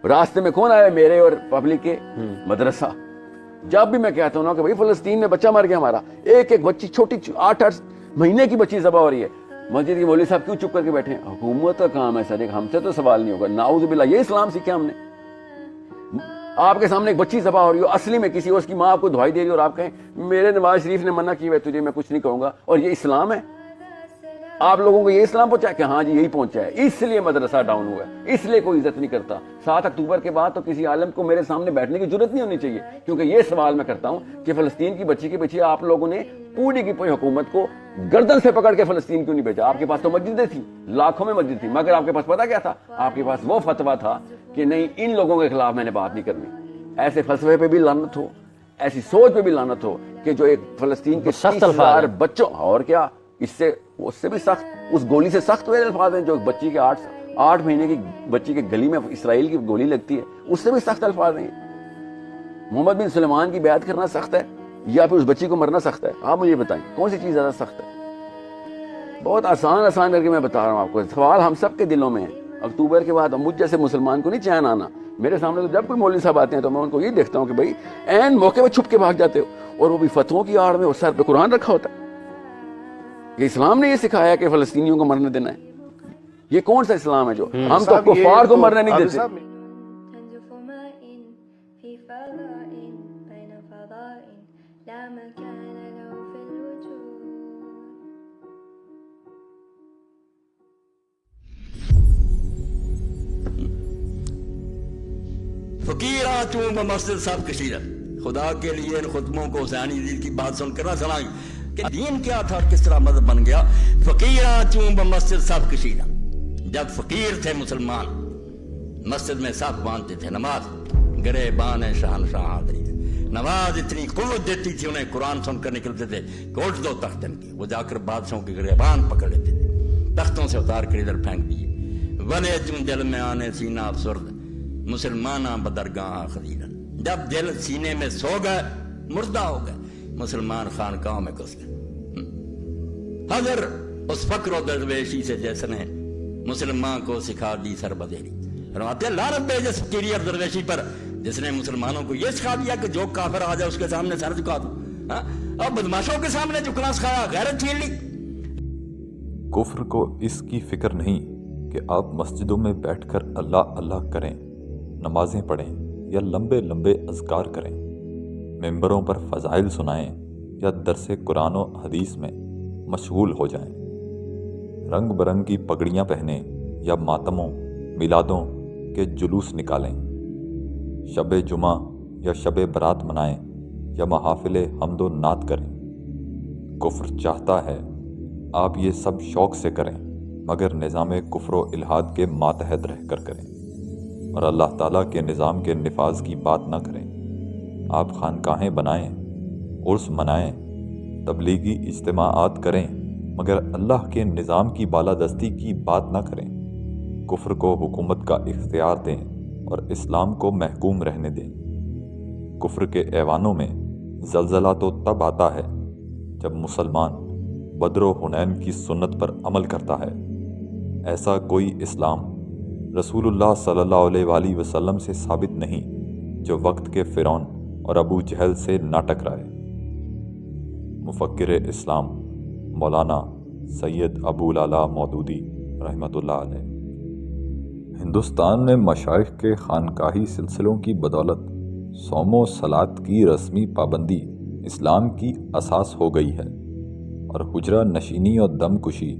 راستے میں کون آیا؟ میرے اور پبلک کے مدرسہ. جب بھی میں کہتا ہوں نا کہ بھائی فلسطین میں بچہ مر گیا ہمارا، ایک ایک بچی چھوٹی 8 مہینے کی بچی ذبح ہو رہی ہے، مسجد کے مولوی صاحب کیوں چپ کر کے بیٹھے ہیں؟ حکومت کا کام ہے سر، ہم سے تو سوال نہیں ہوگا. نعوذ باللہ، یہ اسلام سیکھا ہم نے. آپ کے سامنے ایک بچی ذبح ہو رہی ہو، اصلی میں کسی اور اس کی ماں آپ کو دعائی دے رہی ہو، اور آپ کہیں میرے نواز شریف نے منع کی ہے تجھے میں کچھ نہیں کہوں گا، اور یہ اسلام ہے؟ آپ لوگوں کو یہ اسلام پہنچا ہے کہ ہاں جی یہی پہنچا ہے، اس لیے مدرسہ ڈاؤن ہوا ہے، اس لیے کوئی عزت نہیں کرتا. 7 اکتوبر کے بعد تو کسی عالم کو میرے سامنے بیٹھنے کی ضرورت نہیں ہونی چاہیے، کیونکہ یہ سوال میں کرتا ہوں کہ فلسطین کی بچی کے پیچھے آپ لوگوں نے پوری کی پوری حکومت کو گردن سے پکڑ کے فلسطین کیوں نہیں بھیجا؟ آپ کے پاس تو مسجدیں تھیں، لاکھوں میں مسجد تھی، مگر آپ کے پاس پتہ کیا تھا؟ آپ کے پاس وہ فتویٰ تھا کہ نہیں، ان لوگوں کے خلاف میں نے بات نہیں کرنی. ایسے فلسفے پہ بھی لعنت ہو، ایسی سوچ پہ بھی لعنت ہو کہ جو ایک فلسطین کے 30,000 بچوں، اور کیا اس سے بھی سخت، اس گولی سے سخت ہوئے الفاظ ہیں جو بچی کے 8 مہینے کی بچی کے گلی میں اسرائیل کی گولی لگتی ہے، اس سے بھی سخت الفاظ ہیں. محمد بن سلیمان کی بیعت کرنا سخت ہے یا پھر اس بچی کو مرنا سخت ہے؟ آپ مجھے بتائیں کون سی چیز زیادہ سخت ہے؟ بہت آسان کر کے میں بتا رہا ہوں آپ کو. سوال ہم سب کے دلوں میں ہے. اکتوبر کے بعد مجھ جیسے مسلمان کو نہیں چین آنا. میرے سامنے تو جب کوئی مولوی صاحب آتے ہیں تو میں ان کو یہ دیکھتا ہوں کہ بھائی عین موقع پہ چھپ کے بھاگ جاتے ہو، اور وہ بھی فتووں کی آڑ میں، اور سر پہ قرآن رکھا ہوتا ہے. یہ اسلام نے یہ سکھایا کہ فلسطینیوں کو مرنے دینا ہے؟ یہ کون سا اسلام ہے جو ہم تو کفار کو مرنے نہیں دیتے؟ فقیرہ چون مسجد سب کشیدہ. خدا کے لیے ان خطبوں کو حسینی دین کی بات سن کر نہ سنائیں کہ دین کیا تھا، کس طرح مذہب بن گیا. فقیرہ چون مسجد سب کشیدہ. جب فقیر تھے مسلمان، مسجد میں سب باندھتے تھے، نماز گرے بان شہنشاہ حاضری. نماز اتنی قوت دیتی تھی انہیں، قرآن سن کر نکلتے تھے کہ اٹھ دو تخت ان کے. وہ جا کر بادشاہوں کے گریبان پکڑ لیتے تھے، تختوں سے اتار کر ادھر پھینک دیے. ونے چون دل میں آنے سینہ افسرد، مسلمانہ بدرگاہ خلیلا. جب دل سینے میں سو گئے، مردہ ہو گئے، مسلمان خانقاہوں میں گھس گئے. حضر اس فقر و درویشی سے جس نے مسلمان کو سکھا دی سر بدیری. فرماتے ہیں لعنت بھیجے اس فقیری اور درویشی پر جس نے مسلمانوں کو یہ سکھا دیا کہ جو کافر آ جائے اس کے سامنے سر جھکا دو. اب بدماشوں کے سامنے جھکنا سکھایا، غیرت چھین لی. کفر کو اس کی فکر نہیں کہ آپ مسجدوں میں بیٹھ کر اللہ اللہ کریں، نمازیں پڑھیں یا لمبے لمبے اذکار کریں، ممبروں پر فضائل سنائیں یا درس قرآن و حدیث میں مشغول ہو جائیں، رنگ برنگ کی پگڑیاں پہنیں یا ماتموں میلادوں کے جلوس نکالیں، شب جمعہ یا شب برات منائیں یا محافل حمد و نعت کریں. کفر چاہتا ہے آپ یہ سب شوق سے کریں، مگر نظام کفر و الحاد کے ماتحت رہ کر کریں، اور اللہ تعالیٰ کے نظام کے نفاذ کی بات نہ کریں. آپ خانقاہیں بنائیں، عرس منائیں، تبلیغی اجتماعات کریں، مگر اللہ کے نظام کی بالادستی کی بات نہ کریں. کفر کو حکومت کا اختیار دیں اور اسلام کو محکوم رہنے دیں. کفر کے ایوانوں میں زلزلہ تو تب آتا ہے جب مسلمان بدر و حنین کی سنت پر عمل کرتا ہے. ایسا کوئی اسلام رسول اللہ صلی اللہ علیہ وآلہ وسلم سے ثابت نہیں جو وقت کے فرعون اور ابو جہل سے نہ ٹکرائے. مفکر اسلام مولانا سید ابو العلا مودودی رحمۃ اللہ علیہ. ہندوستان میں مشائخ کے خانقاہی سلسلوں کی بدولت صوم و صلات کی رسمی پابندی اسلام کی اساس ہو گئی ہے، اور حجرہ نشینی اور دم کشی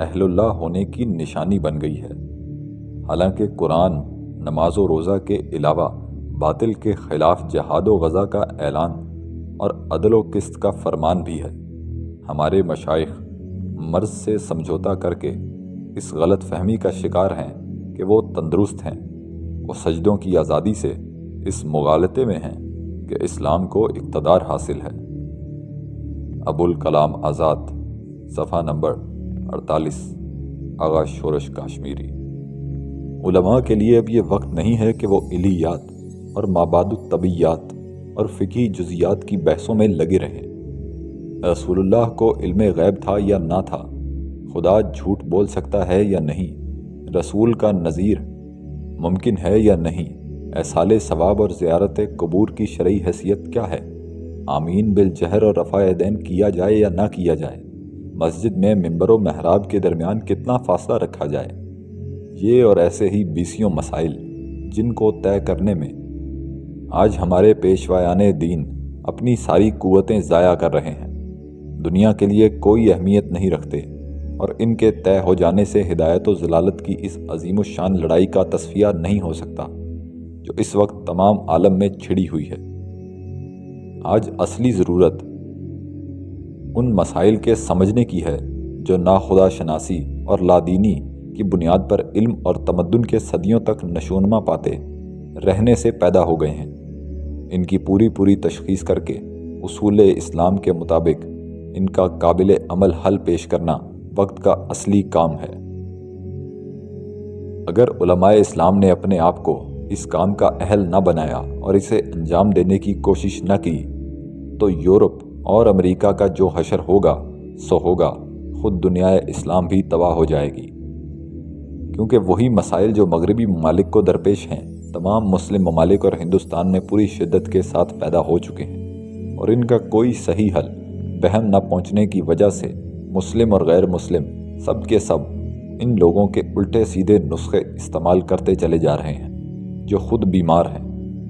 اہل اللہ ہونے کی نشانی بن گئی ہے. حالانکہ قرآن نماز و روزہ کے علاوہ باطل کے خلاف جہاد و غزہ کا اعلان اور عدل و قسط کا فرمان بھی ہے. ہمارے مشائخ مرض سے سمجھوتا کر کے اس غلط فہمی کا شکار ہیں کہ وہ تندرست ہیں. وہ سجدوں کی آزادی سے اس مغالطے میں ہیں کہ اسلام کو اقتدار حاصل ہے. ابو الکلام آزاد، صفحہ نمبر 48، آغا شورش کاشمیری. علماء کے لیے اب یہ وقت نہیں ہے کہ وہ الیات اور مابعد الطبیعیات اور فقہی جزیات کی بحثوں میں لگے رہیں. رسول اللہ کو علم غیب تھا یا نہ تھا، خدا جھوٹ بول سکتا ہے یا نہیں، رسول کا نظیر ممکن ہے یا نہیں، احصال ثواب اور زیارت قبور کی شرعی حیثیت کیا ہے؟ آمین بالجہر اور رفع یدین کیا جائے یا نہ کیا جائے؟ مسجد میں ممبر و محراب کے درمیان کتنا فاصلہ رکھا جائے؟ یہ اور ایسے ہی بیسیوں مسائل جن کو طے کرنے میں آج ہمارے پیشوایان دین اپنی ساری قوتیں ضائع کر رہے ہیں، دنیا کے لیے کوئی اہمیت نہیں رکھتے، اور ان کے طے ہو جانے سے ہدایت و ضلالت کی اس عظیم الشان لڑائی کا تصفیہ نہیں ہو سکتا جو اس وقت تمام عالم میں چھڑی ہوئی ہے۔ آج اصلی ضرورت ان مسائل کے سمجھنے کی ہے جو ناخدا شناسی اور لادینی کی بنیاد پر علم اور تمدن کے صدیوں تک نشوونما پاتے رہنے سے پیدا ہو گئے ہیں۔ ان کی پوری تشخیص کر کے اصول اسلام کے مطابق ان کا قابل عمل حل پیش کرنا وقت کا اصلی کام ہے۔ اگر علماء اسلام نے اپنے آپ کو اس کام کا اہل نہ بنایا اور اسے انجام دینے کی کوشش نہ کی تو یورپ اور امریکہ کا جو حشر ہوگا سو ہوگا، خود دنیا اسلام بھی تباہ ہو جائے گی، کیونکہ وہی مسائل جو مغربی ممالک کو درپیش ہیں تمام مسلم ممالک اور ہندوستان میں پوری شدت کے ساتھ پیدا ہو چکے ہیں، اور ان کا کوئی صحیح حل بہم نہ پہنچنے کی وجہ سے مسلم اور غیر مسلم سب کے سب ان لوگوں کے الٹے سیدھے نسخے استعمال کرتے چلے جا رہے ہیں جو خود بیمار ہیں۔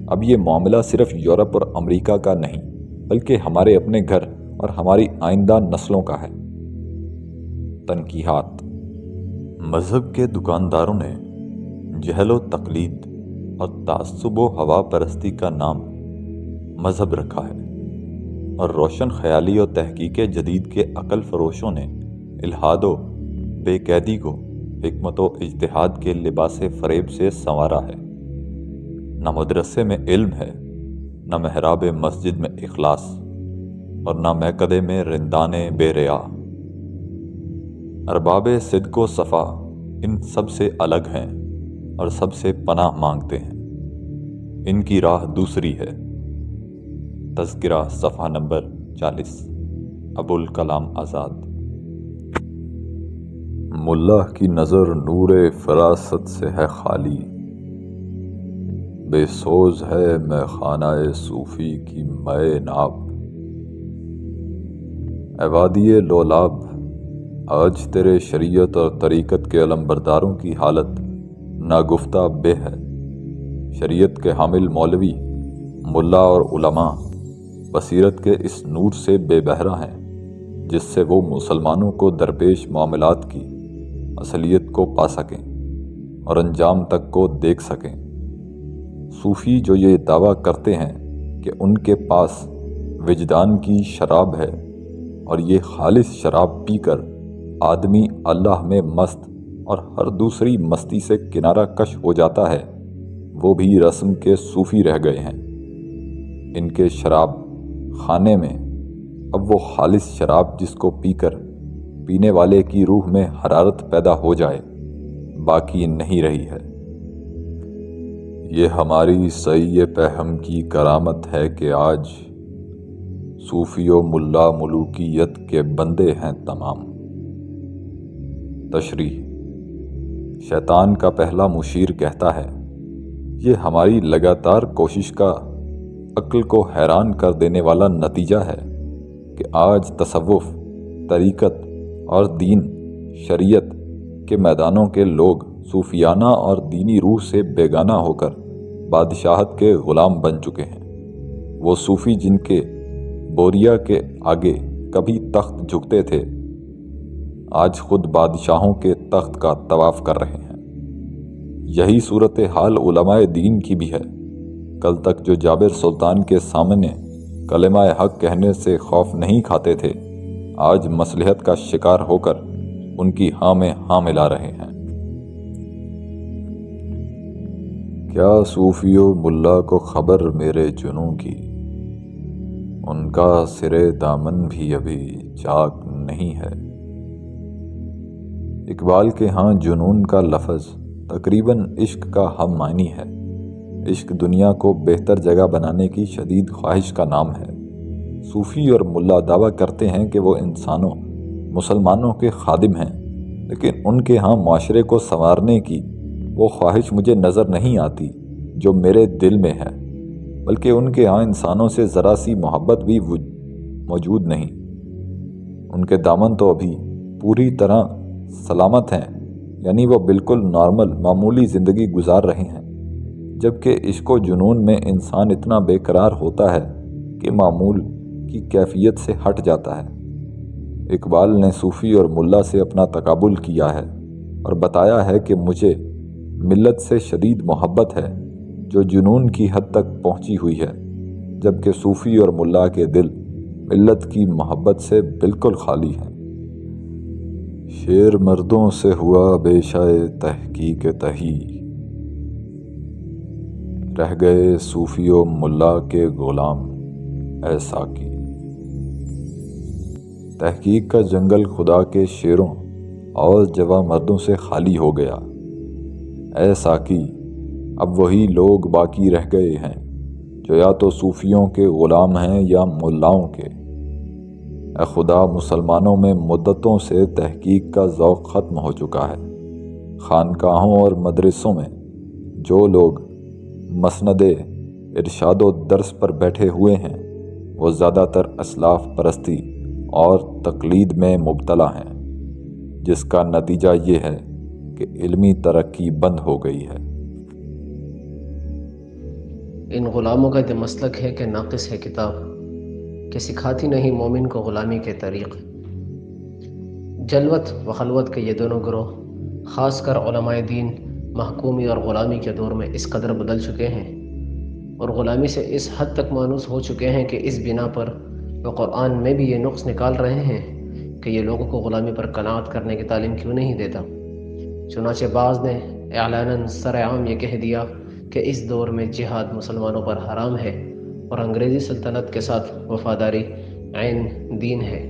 اب یہ معاملہ صرف یورپ اور امریکہ کا نہیں بلکہ ہمارے اپنے گھر اور ہماری آئندہ نسلوں کا ہے۔ تنقیحات۔ مذہب کے دکانداروں نے جہل و تقلید اور تعصب و ہوا پرستی کا نام مذہب رکھا ہے، اور روشن خیالی و تحقیق جدید کے عقل فروشوں نے الحاد و بے قیدی کو حکمت و اجتہاد کے لباس فریب سے سنوارا ہے۔ نہ مدرسے میں علم ہے، نہ محراب مسجد میں اخلاص، اور نہ میکدے میں رندان بے ریا۔ ارباب صدق و صفا ان سب سے الگ ہیں اور سب سے پناہ مانگتے ہیں، ان کی راہ دوسری ہے۔ تذکرہ صفحہ نمبر 40، ابوالکلام آزاد۔ ملا کی نظر نور فراست سے ہے خالی، بے سوز ہے میں خانہ صوفی کی مے ناب۔ اے وادی لولاب، آج تیرے شریعت اور طریقت کے علمبرداروں کی حالت ناگفتہ بے ہے۔ شریعت کے حامل مولوی، ملا اور علماء بصیرت کے اس نور سے بے بہرہ ہیں جس سے وہ مسلمانوں کو درپیش معاملات کی اصلیت کو پا سکیں اور انجام تک کو دیکھ سکیں۔ صوفی جو یہ دعویٰ کرتے ہیں کہ ان کے پاس وجدان کی شراب ہے اور یہ خالص شراب پی کر آدمی اللہ میں مست اور ہر دوسری مستی سے کنارہ کش ہو جاتا ہے، وہ بھی رسم کے صوفی رہ گئے ہیں۔ ان کے شراب خانے میں اب وہ خالص شراب جس کو پی کر پینے والے کی روح میں حرارت پیدا ہو جائے باقی نہیں رہی ہے۔ یہ ہماری سعی پہم کی کرامت ہے کہ آج صوفی و ملا ملوکیت کے بندے ہیں تمام۔ تشریح۔ شیطان کا پہلا مشیر کہتا ہے، یہ ہماری لگاتار کوشش کا عقل کو حیران کر دینے والا نتیجہ ہے کہ آج تصوف، طریقت اور دین شریعت کے میدانوں کے لوگ صوفیانہ اور دینی روح سے بیگانہ ہو کر بادشاہت کے غلام بن چکے ہیں۔ وہ صوفی جن کے بوریا کے آگے کبھی تخت جھکتے تھے آج خود بادشاہوں کے تخت کا طواف کر رہے ہیں۔ یہی صورتحال علماء دین کی بھی ہے۔ کل تک جو جابر سلطان کے سامنے کلمہ حق کہنے سے خوف نہیں کھاتے تھے آج مصلحت کا شکار ہو کر ان کی ہاں میں ہاں ملا رہے ہیں۔ کیا صوفی و ملا کو خبر میرے جنوں کی، ان کا سرے دامن بھی ابھی چاک نہیں ہے۔ اقبال کے ہاں جنون کا لفظ تقریباً عشق کا ہم معنی ہے۔ عشق دنیا کو بہتر جگہ بنانے کی شدید خواہش کا نام ہے۔ صوفی اور ملا دعویٰ کرتے ہیں کہ وہ انسانوں، مسلمانوں کے خادم ہیں، لیکن ان کے ہاں معاشرے کو سنوارنے کی وہ خواہش مجھے نظر نہیں آتی جو میرے دل میں ہے، بلکہ ان کے ہاں انسانوں سے ذرا سی محبت بھی موجود نہیں۔ ان کے دامن تو ابھی پوری طرح سلامت ہیں، یعنی وہ بالکل نارمل معمولی زندگی گزار رہے ہیں، جبکہ عشق و جنون میں انسان اتنا بے قرار ہوتا ہے کہ معمول کی کیفیت سے ہٹ جاتا ہے۔ اقبال نے صوفی اور ملا سے اپنا تقابل کیا ہے اور بتایا ہے کہ مجھے ملت سے شدید محبت ہے جو جنون کی حد تک پہنچی ہوئی ہے، جبکہ صوفی اور ملا کے دل ملت کی محبت سے بالکل خالی ہیں۔ شعر مردوں سے ہوا بے شائے تحقیق تہی، رہ گئے صوفی و ملا کے غلام اے ساقی۔ تحقیق کا جنگل خدا کے شعروں اور جواں مردوں سے خالی ہو گیا۔ اے ساقی، اب وہی لوگ باقی رہ گئے ہیں جو یا تو صوفیوں کے غلام ہیں یا ملاؤں کے۔ اے خدا، مسلمانوں میں مدتوں سے تحقیق کا ذوق ختم ہو چکا ہے۔ خانقاہوں اور مدرسوں میں جو لوگ مسند ارشاد و درس پر بیٹھے ہوئے ہیں وہ زیادہ تر اسلاف پرستی اور تقلید میں مبتلا ہیں، جس کا نتیجہ یہ ہے کہ علمی ترقی بند ہو گئی ہے۔ ان غلاموں کا یہ مسلک ہے کہ ناقص ہے کتاب، کہ سکھاتی نہیں مومن کو غلامی کے طریق۔ جلوت و خلوت کے یہ دونوں گروہ خاص کر علماء دین محکومی اور غلامی کے دور میں اس قدر بدل چکے ہیں اور غلامی سے اس حد تک مانوس ہو چکے ہیں کہ اس بنا پر وہ قرآن میں بھی یہ نقص نکال رہے ہیں کہ یہ لوگوں کو غلامی پر قناعت کرنے کی تعلیم کیوں نہیں دیتا۔ چنانچہ بعض نے اعلاناً سرعام یہ کہہ دیا کہ اس دور میں جہاد مسلمانوں پر حرام ہے اور انگریزی سلطنت کے ساتھ وفاداری عین دین ہے۔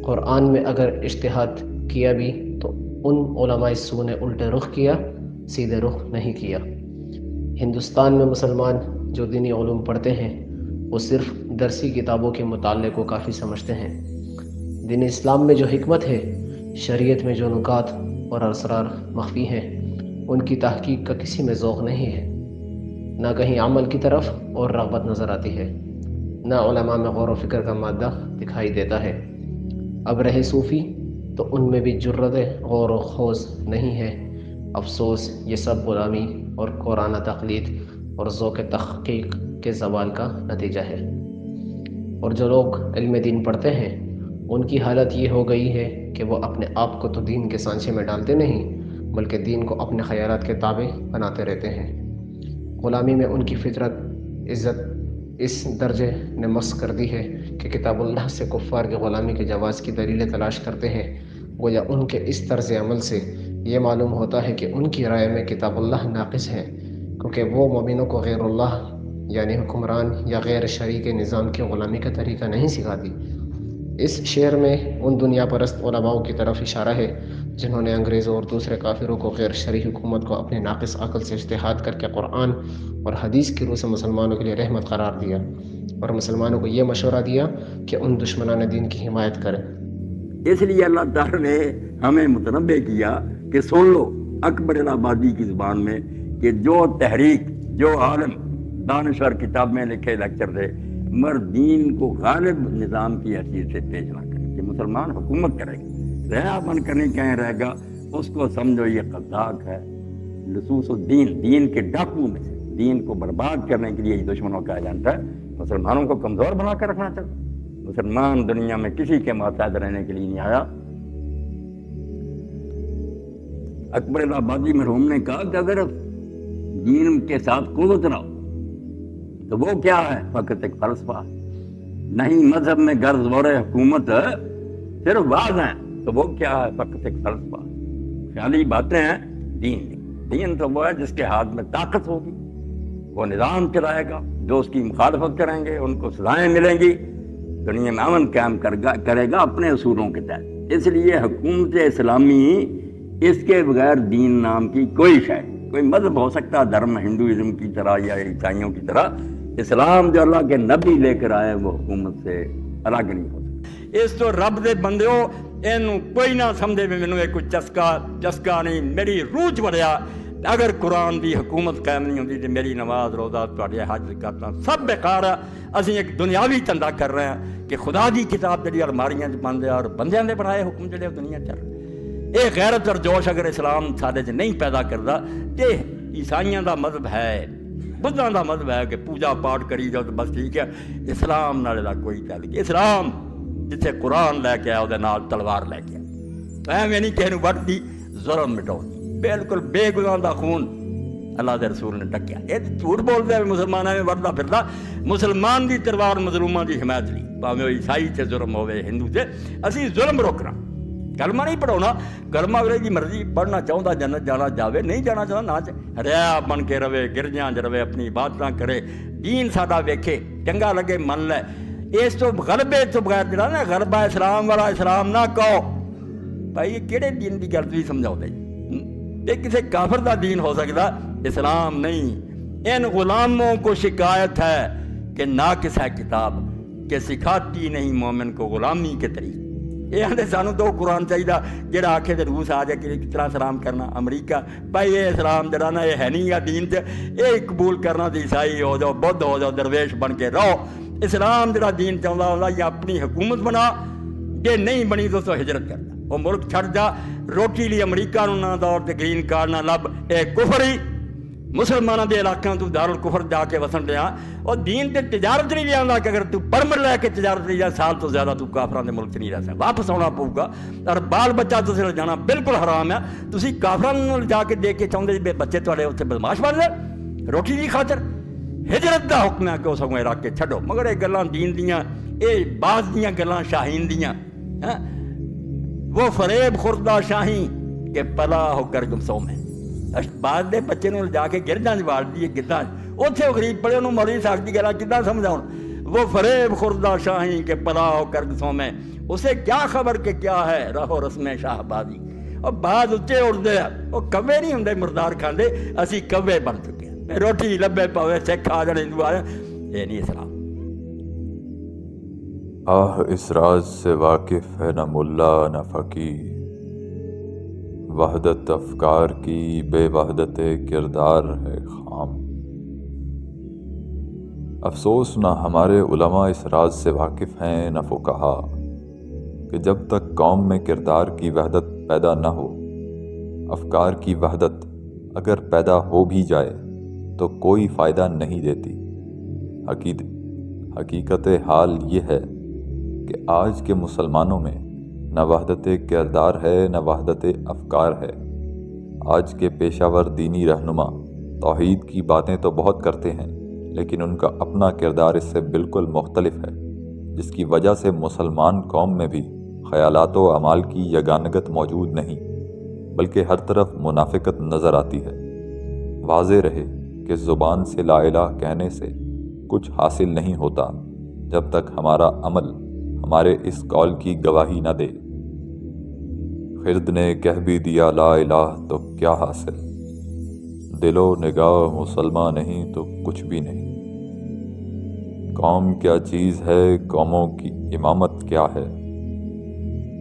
قرآن میں اگر اجتہاد کیا بھی تو ان علماء سو نے الٹے رخ کیا، سیدھے رخ نہیں کیا۔ ہندوستان میں مسلمان جو دینی علوم پڑھتے ہیں وہ صرف درسی کتابوں کے مطالعے کو کافی سمجھتے ہیں۔ دین اسلام میں جو حکمت ہے، شریعت میں جو نکات اور اسرار مخفی ہیں، ان کی تحقیق کا کسی میں ذوق نہیں ہے، نہ کہیں عمل کی طرف اور رغبت نظر آتی ہے، نہ علماء میں غور و فکر کا مادہ دکھائی دیتا ہے۔ اب رہے صوفی تو ان میں بھی جرت غور و خوض نہیں ہے۔ افسوس، یہ سب غلامی اور قرآن تقلید اور ذوق تحقیق کے زوال کا نتیجہ ہے۔ اور جو لوگ علم دین پڑھتے ہیں ان کی حالت یہ ہو گئی ہے کہ وہ اپنے آپ کو تو دین کے سانچے میں ڈالتے نہیں بلکہ دین کو اپنے خیالات کے تابع بناتے رہتے ہیں۔ غلامی میں ان کی فطرت عزت اس درجے نے مس کر دی ہے کہ کتاب اللہ سے کفار کی غلامی کے جواز کی دلیلیں تلاش کرتے ہیں۔ گویا ان کے اس طرز عمل سے یہ معلوم ہوتا ہے کہ ان کی رائے میں کتاب اللہ ناقص ہے، کیونکہ وہ مومنوں کو غیر اللہ یعنی حکمران یا غیر شرعی کے نظام کی غلامی کا طریقہ نہیں سکھاتی۔ اس شعر میں ان دنیا پرست علماء کی طرف اشارہ ہے جنہوں نے انگریزوں اور دوسرے کافروں کو غیر شرعی حکومت کو اپنے ناقص عقل سے اجتہاد کر کے قرآن اور حدیث کی روح سے مسلمانوں کے لیے رحمت قرار دیا اور مسلمانوں کو یہ مشورہ دیا کہ ان دشمنان دین کی حمایت کریں۔ اس لیے اللہ تعالیٰ نے ہمیں متنبع کیا کہ سن لو اکبر آبادی کی زبان میں کہ جو تحریک، جو عالم دانشور کتاب میں لکھے لیکچر دے مگر دین کو غالب نظام کی حیثیت سے پیش نہ کرے کہ مسلمان حکومت کرے گا، رہا من کرنے کہیں رہے گا، اس کو سمجھو یہ قذاق ہے، لصوص الدین، دین کے ڈاکو میں سے، دین کو برباد کرنے کے لیے یہ دشمنوں کا ایجنٹ ہے۔ مسلمانوں کو کمزور بنا کر رکھنا چاہتا۔ مسلمان دنیا میں کسی کے ماتحت رہنے کے لیے نہیں آیا۔ اکبر آبادی مرحوم نے کہا کہ اگر دین کے ساتھ قوت نہ ہو تو وہ کیا ہے؟ فقط ایک فلسفہ، نہیں مذہب میں غرض و حکومت صرف بعض ہیں تو وہ کیا ہے؟ فقط ایک فلسفہ، خیالی باتیں ہیں۔ دین تو وہ ہے جس کے ہاتھ میں طاقت ہوگی، وہ نظام چلائے گا، جو اس کی مخالفت کریں گے ان کو سزائیں ملیں گی، دنیا میں امن قائم کرے گا اپنے اصولوں کے تحت۔ اس لیے حکومت اسلامی اس کے بغیر دین نام کی کوئی شے، کوئی مذہب ہو سکتا ہے دھرم ہندوازم کی طرح یا عیسائیوں کی طرح، اسلام جو اللہ کے نبی لے کر آئے وہ حکومت سے الگ نہیں ہو سکتا۔ اس تو رب دے بندیو اینو کوئی نہ سمجھے بھی مینوں کوئی چسکا نہیں، میری روح چ وڑیا اگر قرآن دی حکومت قائم نہیں ہوتی تو میری نماز روزہ تواڈے حج زکاتاں سب بیکار ہے. اسی ایک دنیاوی دھندا کر رہے ہیں کہ خدا دی کتاب جڑی الماریاں بند ہے اور بندیاں دے بنائے حکم جڑے دنیا چل رہے. یہ غیرت اور جوش اگر اسلام سارے چ نہیں پیدا کرتا تو عیسائیاں دا مذہب ہے, بدھاں دا مذہب ہے کہ پوجا پاٹ کری جاؤ تو بس ٹھیک ہے. اسلام نال دا کوئی تعلق. اسلام جتھے قرآن لے کے آیا وہ نال تلوار لے کے آیا. ایویں نہیں کسی نوں وڈ دی ظلم مٹاؤ, بالکل بے گناہ دا خون اللہ دے رسول نے ڈکیا. یہ جھوٹ بولتے ہیں مسلمان میں وڑتا پھرتا. مسلمان دی تلوار مظلوماں دی حمایت لی, بھاویں وہ عیسائی سے ظلم ہوئے ہندو سے. اسی ظلم روکنا, کلمہ نہیں پڑھاؤنا. کلمہ اگلے دی مرضی, پڑھنا چاہتا جنت جانا جاوے, نہیں جانا چاہتا نہ ریا بن کے رہے, گرجاں چ رہے, اپنی عبادتاں کرے, دین ساڈا ویکھے, چنگا لگے من لے. اس تو غلبے تو بغیر جڑا نا غلبہ اسلام والا اسلام نہ کہو. بھائی یہ کہڑے دین کی گل تھی سمجھاؤ دے, یہ کسی کافر دا دین ہو سکتا, اسلام نہیں. ان غلاموں کو شکایت ہے کہ ناقص ہے کتاب کہ سکھاتی نہیں مومن کو غلامی کے طریقے. یہ آدھے سانو تو قرآن چاہیے جہاں آخے تو روس آ جائے کہ کس طرح سلام کرنا. امریکہ بھائی یہ اسلام جڑا نا یہ ہے نہیں ہے دین چ, یہ قبول کرنا تو عیسائی ہو جاؤ, بدھ ہو جاؤ, درویش بن کے رہو. اسلام جڑا دین چاہتا ہوگا یا اپنی حکومت بنا, یہ نہیں بنی تو ہجرت کرنا, وہ ملک چھڑ جا. روٹی لی امریکہ نو نہ دور تے گرین کارڈ نہ لب, اے کفر ہی. مسلمانوں کے علاقوں تو دارالکفر جا کے وسن رہا, اور دین تے تجارت نہیں لیا کہ اگر تو پرمٹ لے کے تجارت نہیں جا سال تو زیادہ تو کافران دے ملک نہیں رہ سکتا, واپس آنا پਊ گا. اور بال بچہ تو لے جانا بالکل حرام ہے. تسی کافران جا کے دیکھ کے چاہتے بچے تھوڑے اتنے بدماش بن جائے روٹی کی خاطر. ہجرت دا حکم ہے کہ اس کو علاقے چھڈو. مگر یہ گلاں دین دیاں, یہ بعض دیاں گلاں شاہین دیاں, وہ فریب خوردہ شاہین کہ پلا ہو کر گمسوں میں. بعد دے بچے نوں جا کے گرجاں وال دیے گداں, اتنے وہ غریب پڑے انہوں مولوی صاحب کی گلا کداں سمجھاؤ. وہ فریب خوردہ شاہین کہ پلا ہو کر گمسوں میں, اسے کیا خبر کہ کیا ہے رہو رسم شاہ بازی. اور بعض اچے اڑتے ہیں, وہ کوے نہیں ہوں مردار کھاندے, اسی کوے بن چکے ہیں. روٹی لبے پاوے سکھ آ جانے ہندو آ جائیں, یہ نہیں اسلام. اس راز سے واقف ہے نہ ملا نہ فقیر, وحدت افکار کی بے وحدت کردار ہے خام. افسوس نہ ہمارے علماء اس راز سے واقف ہیں نہ فقہا کہ جب تک قوم میں کردار کی وحدت پیدا نہ ہو, افکار کی وحدت اگر پیدا ہو بھی جائے تو کوئی فائدہ نہیں دیتی. حقیقت حال یہ ہے کہ آج کے مسلمانوں میں نہ وحدت کردار ہے نہ وحدت افکار ہے. آج کے پیشہ ور دینی رہنما توحید کی باتیں تو بہت کرتے ہیں, لیکن ان کا اپنا کردار اس سے بالکل مختلف ہے, جس کی وجہ سے مسلمان قوم میں بھی خیالات و اعمال کی یگانگت موجود نہیں, بلکہ ہر طرف منافقت نظر آتی ہے. واضح رہے کہ زبان سے لا الہ کہنے سے کچھ حاصل نہیں ہوتا جب تک ہمارا عمل ہمارے اس قول کی گواہی نہ دے. خرد نے کہہ بھی دیا لا الہ تو کیا حاصل, دل و نگاہ مسلمان نہیں تو کچھ بھی نہیں. قوم کیا چیز ہے, قوموں کی امامت کیا ہے,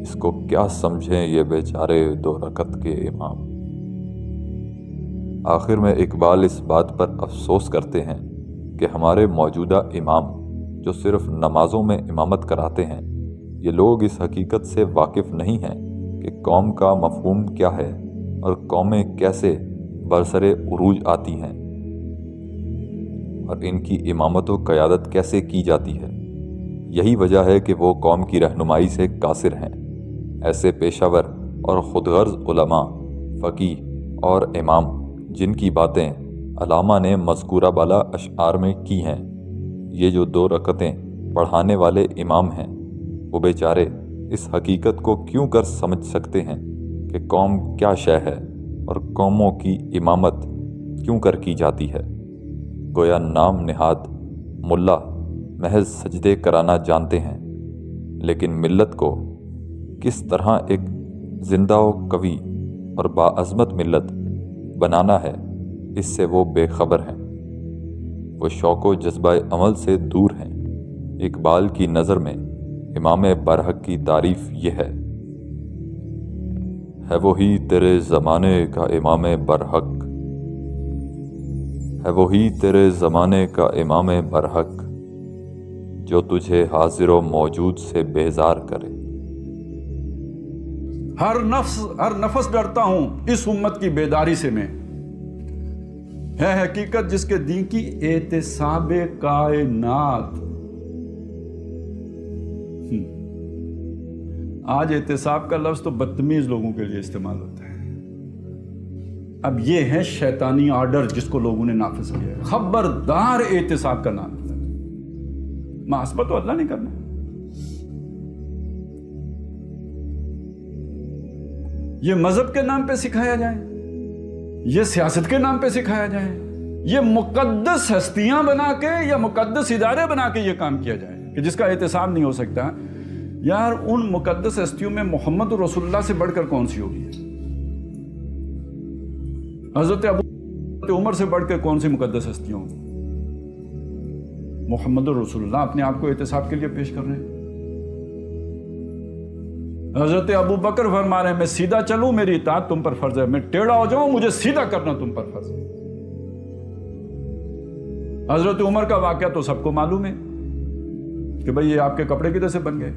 اس کو کیا سمجھیں یہ بیچارے دو رکعت کے امام. آخر میں اقبال اس بات پر افسوس کرتے ہیں کہ ہمارے موجودہ امام جو صرف نمازوں میں امامت کراتے ہیں, یہ لوگ اس حقیقت سے واقف نہیں ہیں کہ قوم کا مفہوم کیا ہے اور قومیں کیسے برسر عروج آتی ہیں اور ان کی امامت و قیادت کیسے کی جاتی ہے. یہی وجہ ہے کہ وہ قوم کی رہنمائی سے قاصر ہیں. ایسے پیشہ ور اور خود غرض علماء, فقیہ اور امام جن کی باتیں علامہ نے مذکورہ بالا اشعار میں کی ہیں, یہ جو 2 رکعتیں پڑھانے والے امام ہیں, وہ بیچارے اس حقیقت کو کیوں کر سمجھ سکتے ہیں کہ قوم کیا شے ہے اور قوموں کی امامت کیوں کر کی جاتی ہے. گویا نام نہاد ملا محض سجدے کرانا جانتے ہیں, لیکن ملت کو کس طرح ایک زندہ و قوی اور باعظمت ملت بنانا ہے اس سے وہ بے خبر ہیں. وہ شوق و جذبہ عمل سے دور ہیں. اقبال کی نظر میں امام برحق کی تعریف یہ ہے وہی تیرے زمانے کا امام برحق, ہے وہی تیرے زمانے کا امام برحق جو تجھے حاضر و موجود سے بیزار کرے۔ ہر نفس ڈرتا ہوں اس امت کی بیداری سے میں، ہے حقیقت جس کے دین کی احتساب کائنات۔ آج احتساب کا لفظ تو بدتمیز لوگوں کے لیے استعمال ہوتا ہے۔ اب یہ ہے شیطانی آرڈر جس کو لوگوں نے نافذ کیا ہے، خبردار احتساب کا نام ہے، محاسبہ تو اللہ نے کرنا ہے۔ یہ مذہب کے نام پہ سکھایا جائے، یہ سیاست کے نام پہ سکھایا جائے، یہ مقدس ہستیاں بنا کے یا مقدس ادارے بنا کے یہ کام کیا جائے کہ جس کا احتساب نہیں ہو سکتا۔ یار ان مقدس ہستیوں میں محمد رسول اللہ سے بڑھ کر کون سی ہوگی؟ حضرت ابو عمر سے بڑھ کر کون سی مقدس ہستیوں ہوگی؟ محمد رسول اللہ اپنے آپ کو احتساب کے لیے پیش کر رہے ہیں۔ حضرت ابو بکر فرما رہے ہیں میں سیدھا چلوں میری اطاعت تم پر فرض ہے، میں ٹیڑھا ہو جاؤں مجھے سیدھا کرنا تم پر فرض ہے۔ حضرت عمر کا واقعہ تو سب کو معلوم ہے کہ بھئی یہ آپ کے کپڑے کدھر سے بن گئے۔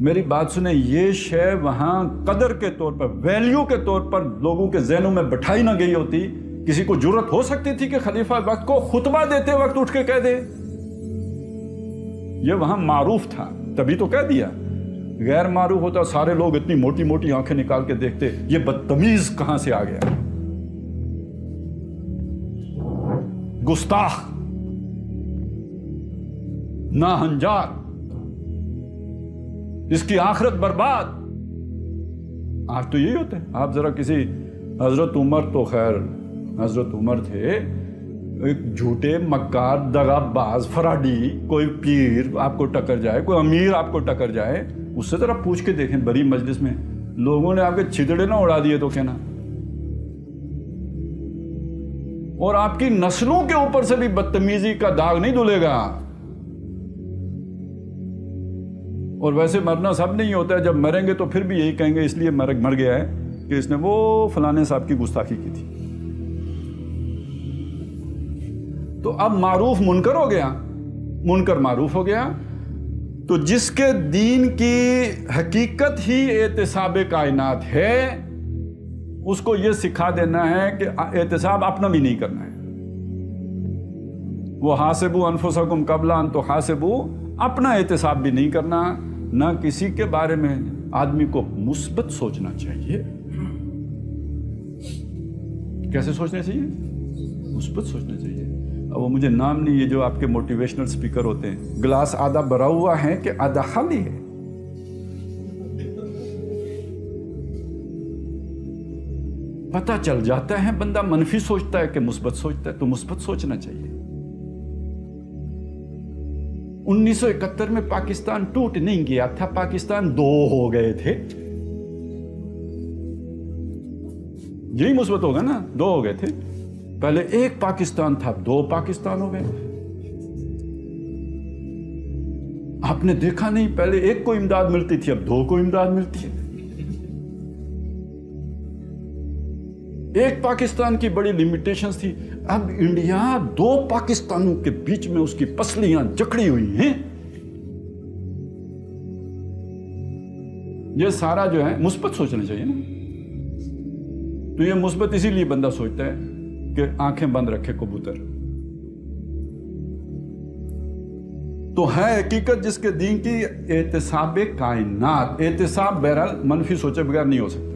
میری بات سنیں، یہ شے وہاں قدر کے طور پر، ویلیو کے طور پر لوگوں کے ذہنوں میں بٹھائی نہ گئی ہوتی، کسی کو جرت ہو سکتی تھی کہ خلیفہ وقت کو خطبہ دیتے وقت اٹھ کے کہہ دے؟ یہ وہاں معروف تھا تبھی تو کہہ دیا، غیر معروف ہوتا سارے لوگ اتنی موٹی موٹی آنکھیں نکال کے دیکھتے یہ بدتمیز کہاں سے آ گیا، گستاخ، ناہنجار، اس کی آخرت برباد۔ آج تو یہی ہوتا ہے۔ آپ ذرا کسی، حضرت عمر تو خیر حضرت عمر تھے ایک جھوٹے مکار دغا باز فراڈی، کوئی پیر آپ کو ٹکر جائے، کوئی امیر آپ کو ٹکر جائے، اس سے ذرا پوچھ کے دیکھیں بڑی مجلس میں لوگوں نے آپ کے چھتڑے نہ اڑا دیے تو کہنا، اور آپ کی نسلوں کے اوپر سے بھی بدتمیزی کا داغ نہیں دھلے گا۔ اور ویسے مرنا سب نہیں ہوتا ہے، جب مریں گے تو پھر بھی یہی کہیں گے اس لیے مر گیا ہے کہ اس نے وہ فلانے صاحب کی گستاخی کی تھی۔ تو اب معروف منکر ہو گیا، منکر معروف ہو گیا، تو جس کے دین کی حقیقت ہی احتساب کائنات ہے اس کو یہ سکھا دینا ہے کہ احتساب اپنا بھی نہیں کرنا ہے۔ وہ حاسبوا انفسکم قبل ان تحاسبوا، اپنا احتساب بھی نہیں کرنا، نہ کسی کے بارے میں آدمی کو مثبت سوچنا چاہیے۔ کیسے سوچنا چاہیے؟ مثبت سوچنا چاہیے۔ اب وہ مجھے نام نہیں، یہ جو آپ کے موٹیویشنل سپیکر ہوتے ہیں، گلاس آدھا بھرا ہوا ہے کہ آدھا خالی ہے؟ پتہ چل جاتا ہے بندہ منفی سوچتا ہے کہ مثبت سوچتا ہے، تو مثبت سوچنا چاہیے۔ 1971 میں پاکستان ٹوٹ نہیں گیا تھا، پاکستان دو ہو گئے تھے۔ یہی مثبت ہوگا نا، دو ہو گئے تھے، پہلے ایک پاکستان تھا اب دو پاکستان ہو گئے۔ آپ نے دیکھا نہیں، پہلے ایک کو امداد ملتی تھی اب دو کو امداد ملتی ہے۔ ایک پاکستان کی بڑی لمیٹیشنز تھی، اب انڈیا دو پاکستانوں کے بیچ میں اس کی پسلیاں جکڑی ہوئی ہیں۔ یہ سارا جو ہے مثبت سوچنا چاہیے نا۔ تو یہ مثبت اسی لیے بندہ سوچتا ہے کہ آنکھیں بند رکھے کبوتر۔ تو ہے حقیقت جس کے دین کی احتساب کائنات۔ احتساب بہرحال منفی سوچے بغیر نہیں ہو سکتا،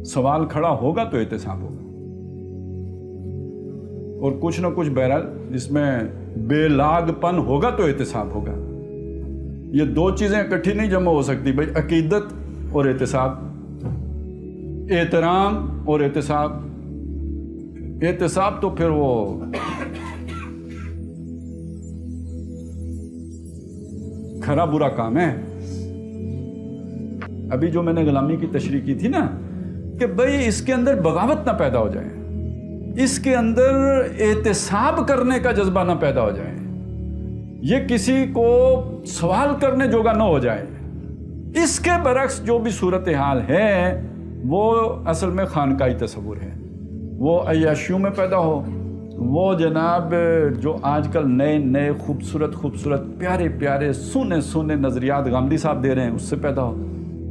سوال کھڑا ہوگا تو احتساب ہوگا، اور کچھ نہ کچھ بہرحال جس میں بے لاگ پن ہوگا تو احتساب ہوگا۔ یہ دو چیزیں اکٹھی نہیں جمع ہو سکتی بھائی، عقیدت اور احتساب، احترام اور احتساب۔ احتساب تو پھر وہ کھرا برا کام ہے۔ ابھی جو میں نے غلامی کی تشریح کی تھی نا کہ بھئی اس کے اندر بغاوت نہ پیدا ہو جائے، اس کے اندر احتساب کرنے کا جذبہ نہ پیدا ہو جائے، یہ کسی کو سوال کرنے جوگا نہ ہو جائے۔ اس کے برعکس جو بھی صورتحال ہے وہ اصل میں خانقاہی تصور ہے وہ عیاشیوں میں پیدا ہو، وہ جناب جو آج کل نئے نئے خوبصورت پیارے پیارے سونے نظریات غامدی صاحب دے رہے ہیں، اس سے پیدا ہو،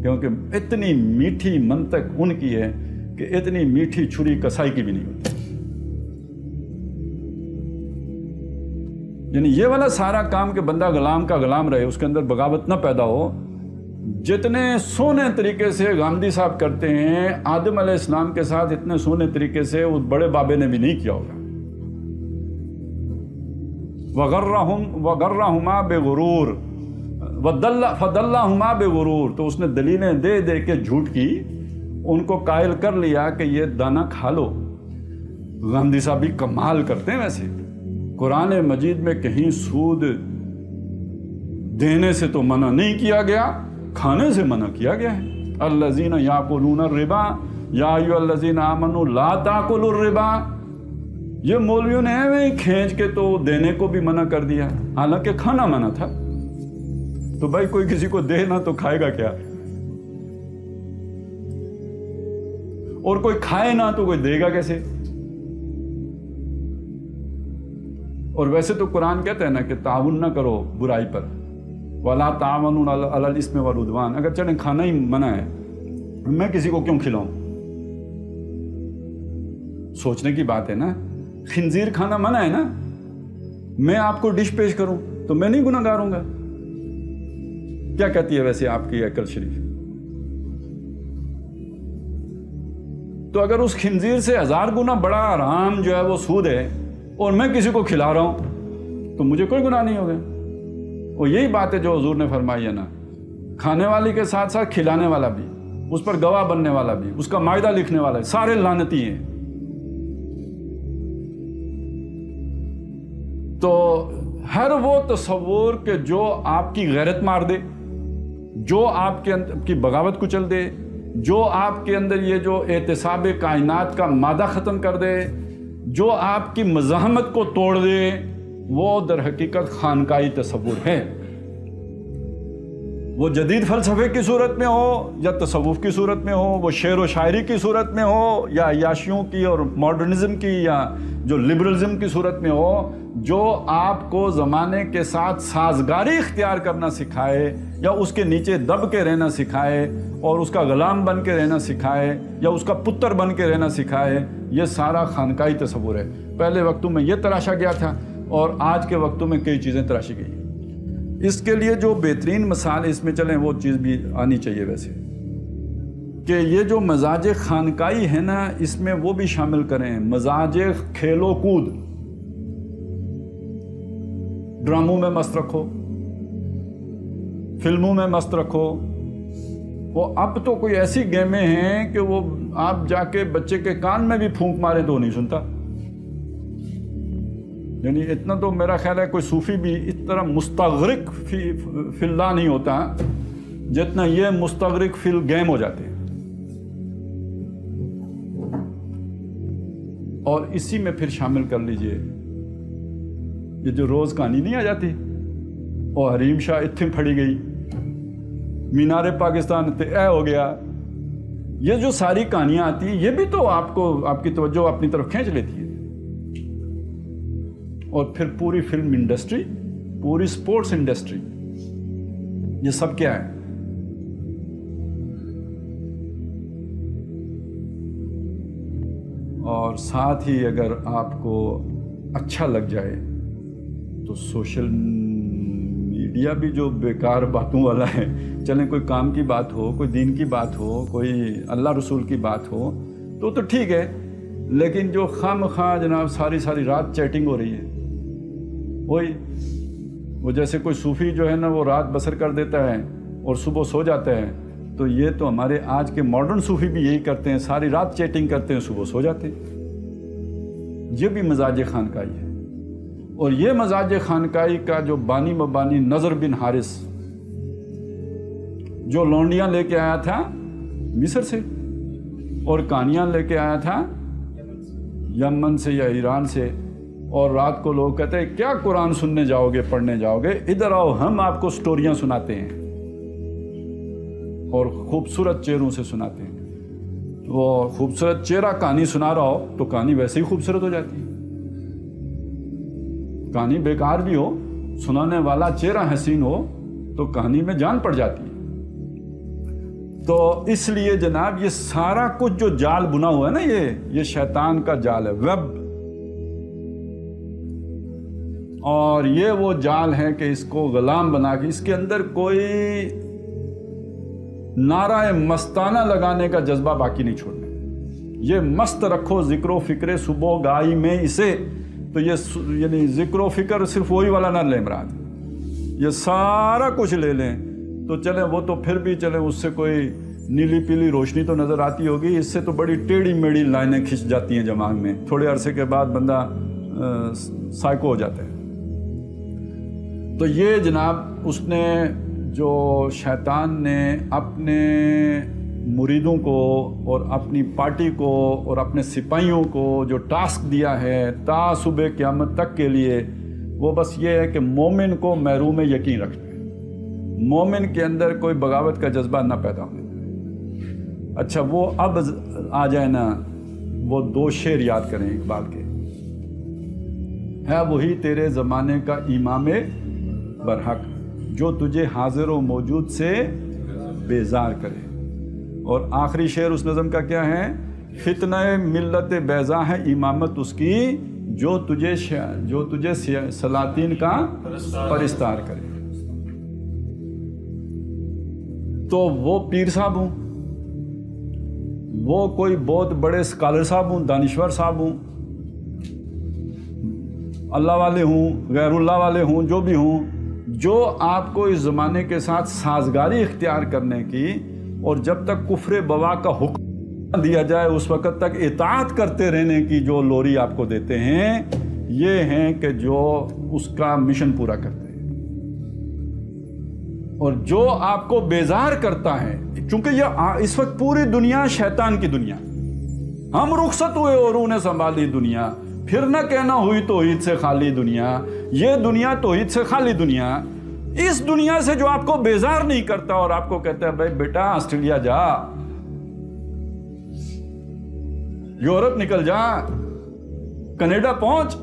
کیونکہ اتنی میٹھی منطق ان کی ہے کہ اتنی میٹھی چھری کسائی کی بھی نہیں ہوتی۔ یعنی یہ والا سارا کام کہ بندہ غلام کا غلام رہے، اس کے اندر بغاوت نہ پیدا ہو، جتنے سونے طریقے سے غامدی صاحب کرتے ہیں آدم علیہ السلام کے ساتھ، اتنے سونے طریقے سے اس بڑے بابے نے بھی نہیں کیا ہوگا۔ وغرہما بغرور فدلہما بغرور، تو اس نے دلیلیں دے دے کے جھوٹ کی، ان کو قائل کر لیا کہ یہ دانہ کھا لو۔ غامدی صاحب بھی کمال کرتے ہیں ویسے، قرآن مجید میں کہیں سود دینے سے تو منع نہیں کیا گیا، کھانے سے منع کیا گیا ہے۔ الذین یاکلون الربا یا ایھا الذین آمنوا لا تاکلوا الربا، یہ مولویوں نے ایویں کھینچ کے تو دینے کو بھی منع کر دیا، حالانکہ کھانا منع تھا۔ تو بھائی کوئی کسی کو دے نہ تو کھائے گا کیا، اور کوئی کھائے نہ تو کوئی دے گا کیسے؟ اور ویسے تو قرآن کہتا ہے نا کہ تعاون نہ کرو برائی پر، وَلَا تَعَاوَنُوا عَلَى الْإِثْمِ وَالْعُدْوَانِ، اگر چلیں کھانا ہی منع ہے، میں کسی کو کیوں کھلاؤں؟ سوچنے کی بات ہے نا، خنزیر کھانا منع ہے نا، میں آپ کو ڈش پیش کروں تو میں نہیں گناہگار ہوں گا؟ کیا کہتی ہے ویسے آپ کی عقل شریف؟ تو اگر اس خنزیر سے 1000 گنا بڑا حرام جو ہے وہ سود ہے، اور میں کسی کو کھلا رہا ہوں تو مجھے کوئی گناہ نہیں ہوگا۔ اور یہی بات ہے جو حضور نے فرمائی ہے نا، کھانے والی کے ساتھ ساتھ کھلانے والا بھی، اس پر گواہ بننے والا بھی، اس کا مائدہ لکھنے والا بھی، سارے لعنتی ہیں۔ تو ہر وہ تصور کہ جو آپ کی غیرت مار دے، جو آپ کے اندر کی بغاوت کچل دے، جو آپ کے اندر یہ جو اعتصاب کائنات کا مادہ ختم کر دے، جو آپ کی مزاحمت کو توڑ دے، وہ در حقیقت خانقاہی تصور ہے۔ وہ جدید فلسفے کی صورت میں ہو یا تصوف کی صورت میں ہو، وہ شعر و شاعری کی صورت میں ہو یا عیاشیوں کی اور ماڈرنزم کی یا جو لبرلزم کی صورت میں ہو، جو آپ کو زمانے کے ساتھ سازگاری اختیار کرنا سکھائے یا اس کے نیچے دب کے رہنا سکھائے اور اس کا غلام بن کے رہنا سکھائے یا اس کا پتر بن کے رہنا سکھائے، یہ سارا خانقاہی تصور ہے۔ پہلے وقتوں میں یہ تراشا گیا تھا اور آج کے وقتوں میں کئی چیزیں تراشی گئی ہیں۔ اس کے لیے جو بہترین مثال اس میں چلیں وہ چیز بھی آنی چاہیے ویسے، کہ یہ جو مزاج خانقاہی ہے نا، اس میں وہ بھی شامل کریں، مزاج کھیل و کود، ڈراموں میں مست رکھو، فلموں میں مست رکھو۔ وہ اب تو کوئی ایسی گیمیں ہیں کہ وہ آپ جا کے بچے کے کان میں بھی پھونک مارے تو نہیں سنتا۔ یعنی اتنا تو میرا خیال ہے کوئی صوفی بھی اس طرح مستغرق فی اللہ نہیں ہوتا جتنا یہ مستغرق فی الگیم ہو جاتے ہیں۔ اور اسی میں پھر شامل کر لیجئے یہ جو روز کہانی نہیں آ جاتی، اور حریم شاہ اتھے پھڑی گئی، مینار پاکستان اے ہو گیا، یہ جو ساری کہانیاں آتی ہیں یہ بھی تو آپ کو آپ کی توجہ اپنی طرف کھینچ لیتی ہے۔ اور پھر پوری فلم انڈسٹری، پوری سپورٹس انڈسٹری، یہ سب کیا ہے؟ اور ساتھ ہی اگر آپ کو اچھا لگ جائے تو سوشل میڈیا بھی جو بیکار باتوں والا ہے، چلیں کوئی کام کی بات ہو، کوئی دین کی بات ہو، کوئی اللہ رسول کی بات ہو تو ٹھیک ہے، لیکن جو خام خواہ جناب ساری رات چیٹنگ ہو رہی ہے، وہی وہ جیسے کوئی صوفی جو ہے نا وہ رات بسر کر دیتا ہے اور صبح سو جاتا ہے، تو یہ تو ہمارے آج کے ماڈرن صوفی بھی یہی کرتے ہیں، ساری رات چیٹنگ کرتے ہیں، صبح سو جاتے ہیں۔ یہ بھی مزاج خانقاہی ہے۔ اور یہ مزاج خانقاہی کا جو بانی مبانی نضر بن حارث، جو لونڈیاں لے کے آیا تھا مصر سے اور کہانیاں لے کے آیا تھا یمن سے یا ایران سے، اور رات کو لوگ کہتے ہیں کیا قرآن سننے جاؤ گے، پڑھنے جاؤ گے، ادھر آؤ ہم آپ کو سٹوریاں سناتے ہیں اور خوبصورت چہروں سے سناتے ہیں۔ تو وہ خوبصورت چہرہ کہانی سنا رہا ہو تو کہانی ویسے ہی خوبصورت ہو جاتی ہے. کہانی بیکار بھی ہو، سنانے والا چہرہ حسین ہو تو کہانی میں جان پڑ جاتی ہے. تو اس لیے جناب یہ سارا کچھ جو جال بنا ہوا ہے نا، یہ شیطان کا جال ہے، ویب. اور یہ وہ جال ہے کہ اس کو غلام بنا کے اس کے اندر کوئی نعرہ مستانہ لگانے کا جذبہ باقی نہیں چھوڑنا. یہ مست رکھو ذکر و فکر صبح گائی میں اسے. تو یہ یعنی ذکر و فکر صرف وہی والا نہ لیں مراد، یہ سارا کچھ لے لیں تو چلیں. وہ تو پھر بھی چلیں، اس سے کوئی نیلی پیلی روشنی تو نظر آتی ہوگی، اس سے تو بڑی ٹیڑھی میڑھی لائنیں کھنچ جاتی ہیں دماغ میں. تھوڑے عرصے کے بعد بندہ سائیکو ہو جاتا ہے. تو یہ جناب اس نے جو شیطان نے اپنے مریدوں کو اور اپنی پارٹی کو اور اپنے سپاہیوں کو جو ٹاسک دیا ہے تا صبح قیامت تک کے لیے، وہ بس یہ ہے کہ مومن کو محروم یقین رکھنا ہے، مومن کے اندر کوئی بغاوت کا جذبہ نہ پیدا ہونے دے. اچھا وہ اب آ جائے نا، وہ 2 شعر یاد کریں اقبال کے. ہے وہی تیرے زمانے کا امام برحق جو تجھے حاضر و موجود سے بیزار کرے. اور آخری شعر اس نظم کا کیا ہے؟ فتنہ ملت بیضا ہے امامت اس کی جو تجھے سلاطین کا پرستار کرے. تو وہ پیر صاحب ہوں، وہ کوئی بہت بڑے اسکالر صاحب ہوں، دانشور صاحب ہوں، اللہ والے ہوں، غیر اللہ والے ہوں، جو بھی ہوں، جو آپ کو اس زمانے کے ساتھ سازگاری اختیار کرنے کی اور جب تک کفر بوا کا حکم دیا جائے اس وقت تک اطاعت کرتے رہنے کی جو لوری آپ کو دیتے ہیں، یہ ہیں کہ جو اس کا مشن پورا کرتے ہیں. اور جو آپ کو بیزار کرتا ہے، چونکہ یہ اس وقت پوری دنیا شیطان کی دنیا، ہم رخصت ہوئے اور انہیں سنبھالی دنیا، پھر نہ کہنا ہوئی توحید سے خالی دنیا. یہ دنیا توحید سے خالی دنیا، اس دنیا سے جو آپ کو بیزار نہیں کرتا اور آپ کو کہتا ہے بھائی بیٹا آسٹریلیا جا، یورپ نکل جا، کینیڈا پہنچ،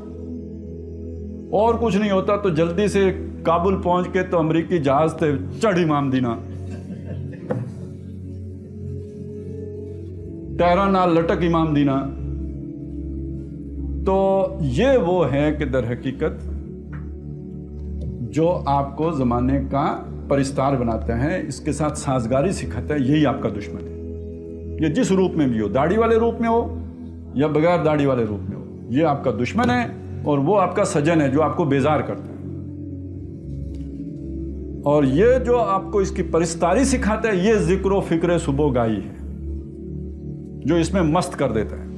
اور کچھ نہیں ہوتا تو جلدی سے کابل پہنچ کے تو امریکی جہاز تے چڑھ امام دینا، ٹہرا نال لٹک امام دینا. تو یہ وہ ہے کہ در حقیقت جو آپ کو زمانے کا پرستار بناتا ہے، اس کے ساتھ سازگاری سکھاتا ہے، یہی آپ کا دشمن ہے. یہ جس روپ میں بھی ہو، داڑھی والے روپ میں ہو یا بغیر داڑھی والے روپ میں ہو، یہ آپ کا دشمن ہے اور وہ آپ کا سجن ہے جو آپ کو بیزار کرتا ہے. اور یہ جو آپ کو اس کی پرستاری سکھاتا ہے، یہ ذکر و فکر صبح گائی ہے جو اس میں مست کر دیتا ہے.